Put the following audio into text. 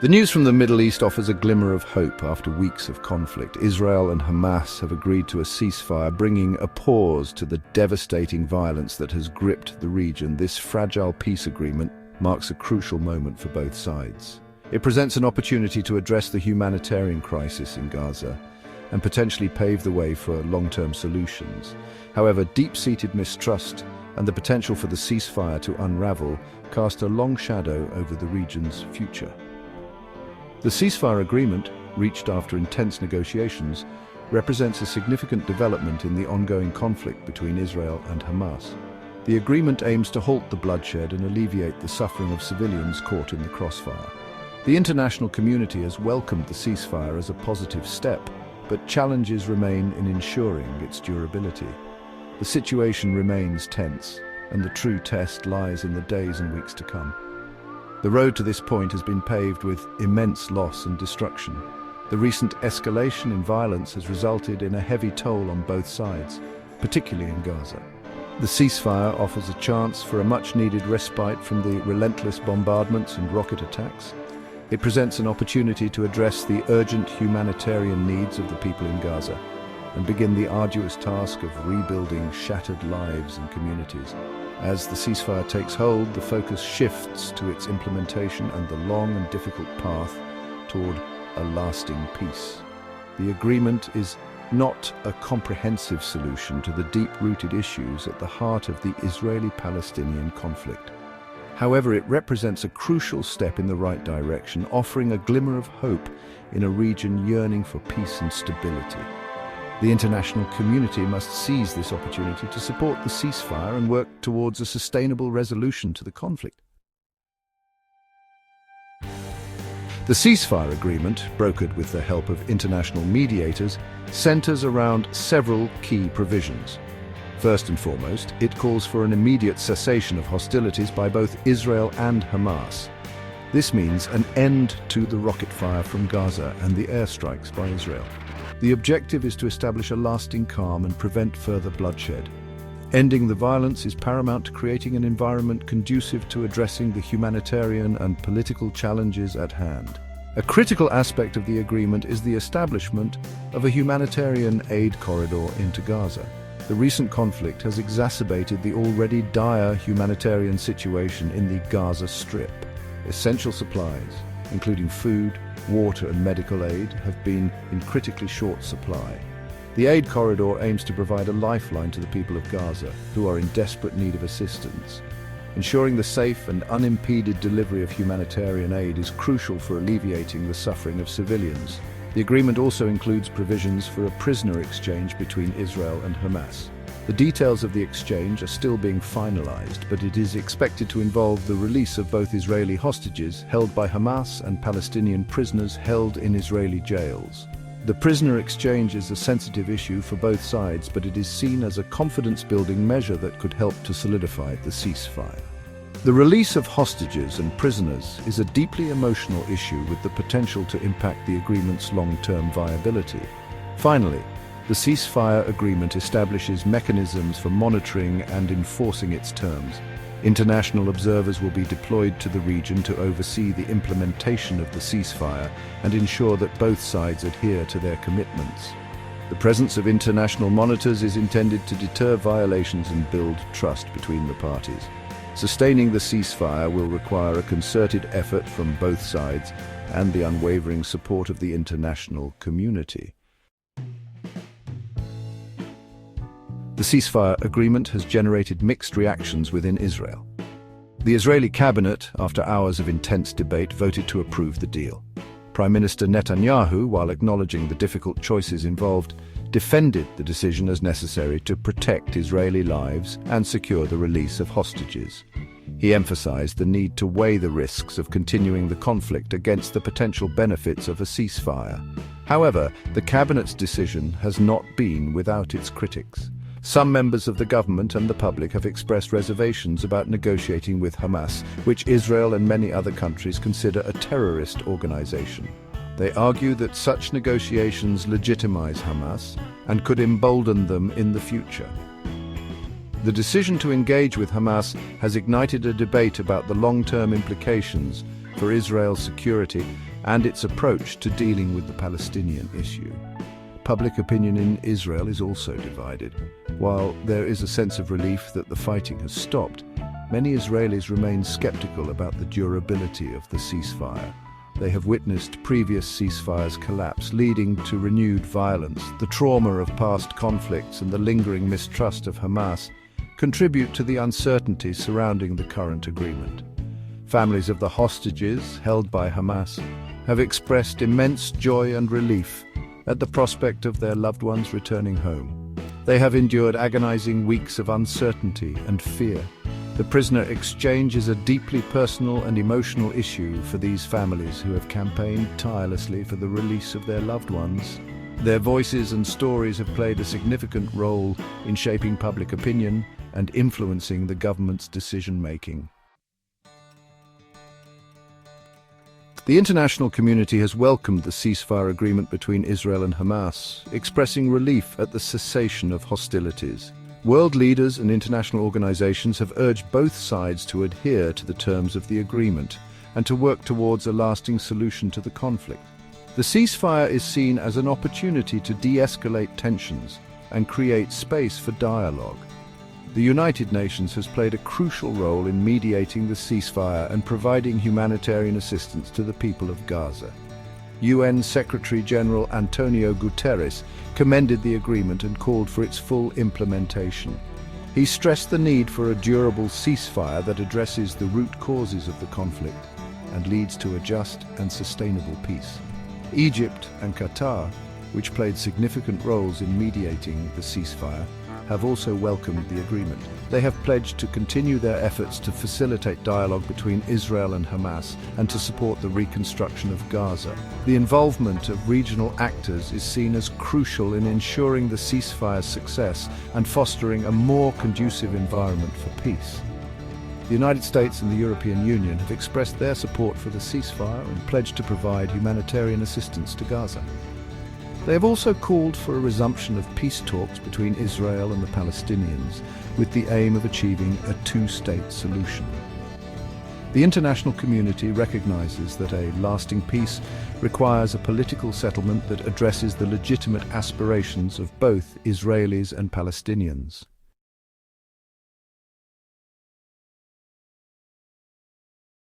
The news from the Middle East offers a glimmer of hope after weeks of conflict. Israel and Hamas have agreed to a ceasefire, bringing a pause to the devastating violence that has gripped the region. This fragile peace agreement marks a crucial moment for both sides. It presents an opportunity to address the humanitarian crisis in Gaza and potentially pave the way for long-term solutions. However, deep-seated mistrust and the potential for the ceasefire to unravel cast a long shadow over the region's future. The ceasefire agreement, reached after intense negotiations, represents a significant development in the ongoing conflict between Israel and Hamas. The agreement aims to halt the bloodshed and alleviate the suffering of civilians caught in the crossfire. The international community has welcomed the ceasefire as a positive step, but challenges remain in ensuring its durability. The situation remains tense, and the true test lies in the days and weeks to come. The road to this point has been paved with immense loss and destruction. The recent escalation in violence has resulted in a heavy toll on both sides, particularly in Gaza. The ceasefire offers a chance for a much-needed respite from the relentless bombardments and rocket attacks. It presents an opportunity to address the urgent humanitarian needs of the people in Gaza and begin the arduous task of rebuilding shattered lives and communities. As the ceasefire takes hold, the focus shifts to its implementation and the long and difficult path toward a lasting peace. The agreement is not a comprehensive solution to the deep-rooted issues at the heart of the Israeli-Palestinian conflict. However, it represents a crucial step in the right direction, offering a glimmer of hope in a region yearning for peace and stability. The international community must seize this opportunity to support the ceasefire and work towards a sustainable resolution to the conflict. The ceasefire agreement, brokered with the help of international mediators, centers around several key provisions. First and foremost, it calls for an immediate cessation of hostilities by both Israel and Hamas. This means an end to the rocket fire from Gaza and the airstrikes by Israel. The objective is to establish a lasting calm and prevent further bloodshed. Ending the violence is paramount to creating an environment conducive to addressing the humanitarian and political challenges at hand. A critical aspect of the agreement is the establishment of a humanitarian aid corridor into Gaza. The recent conflict has exacerbated the already dire humanitarian situation in the Gaza Strip. Essential supplies, including food, water and medical aid, have been in critically short supply. The aid corridor aims to provide a lifeline to the people of Gaza, who are in desperate need of assistance. Ensuring the safe and unimpeded delivery of humanitarian aid is crucial for alleviating the suffering of civilians. The agreement also includes provisions for a prisoner exchange between Israel and Hamas. The details of the exchange are still being finalized, but it is expected to involve the release of both Israeli hostages held by Hamas and Palestinian prisoners held in Israeli jails. The prisoner exchange is a sensitive issue for both sides, but it is seen as a confidence-building measure that could help to solidify the ceasefire. The release of hostages and prisoners is a deeply emotional issue with the potential to impact the agreement's long-term viability. Finally, the ceasefire agreement establishes mechanisms for monitoring and enforcing its terms. International observers will be deployed to the region to oversee the implementation of the ceasefire and ensure that both sides adhere to their commitments. The presence of international monitors is intended to deter violations and build trust between the parties. Sustaining the ceasefire will require a concerted effort from both sides and the unwavering support of the international community. The ceasefire agreement has generated mixed reactions within Israel. The Israeli cabinet, after hours of intense debate, voted to approve the deal. Prime Minister Netanyahu, while acknowledging the difficult choices involved, defended the decision as necessary to protect Israeli lives and secure the release of hostages. He emphasized the need to weigh the risks of continuing the conflict against the potential benefits of a ceasefire. However, the cabinet's decision has not been without its critics. Some members of the government and the public have expressed reservations about negotiating with Hamas, which Israel and many other countries consider a terrorist organization. They argue that such negotiations legitimize Hamas and could embolden them in the future. The decision to engage with Hamas has ignited a debate about the long-term implications for Israel's security and its approach to dealing with the Palestinian issue. Public opinion in Israel is also divided. While there is a sense of relief that the fighting has stopped, many Israelis remain skeptical about the durability of the ceasefire. They have witnessed previous ceasefires collapse, leading to renewed violence. The trauma of past conflicts and the lingering mistrust of Hamas contribute to the uncertainty surrounding the current agreement. Families of the hostages held by Hamas have expressed immense joy and relief at the prospect of their loved ones returning home. They have endured agonizing weeks of uncertainty and fear. The prisoner exchange is a deeply personal and emotional issue for these families who have campaigned tirelessly for the release of their loved ones. Their voices and stories have played a significant role in shaping public opinion and influencing the government's decision-making. The international community has welcomed the ceasefire agreement between Israel and Hamas, expressing relief at the cessation of hostilities. World leaders and international organizations have urged both sides to adhere to the terms of the agreement and to work towards a lasting solution to the conflict. The ceasefire is seen as an opportunity to de-escalate tensions and create space for dialogue. The United Nations has played a crucial role in mediating the ceasefire and providing humanitarian assistance to the people of Gaza. UN Secretary-General Antonio Guterres commended the agreement and called for its full implementation. He stressed the need for a durable ceasefire that addresses the root causes of the conflict and leads to a just and sustainable peace. Egypt and Qatar, which played significant roles in mediating the ceasefire, have also welcomed the agreement. They have pledged to continue their efforts to facilitate dialogue between Israel and Hamas and to support the reconstruction of Gaza. The involvement of regional actors is seen as crucial in ensuring the ceasefire's success and fostering a more conducive environment for peace. The United States and the European Union have expressed their support for the ceasefire and pledged to provide humanitarian assistance to Gaza. They have also called for a resumption of peace talks between Israel and the Palestinians, with the aim of achieving a two-state solution. The international community recognizes that a lasting peace requires a political settlement that addresses the legitimate aspirations of both Israelis and Palestinians.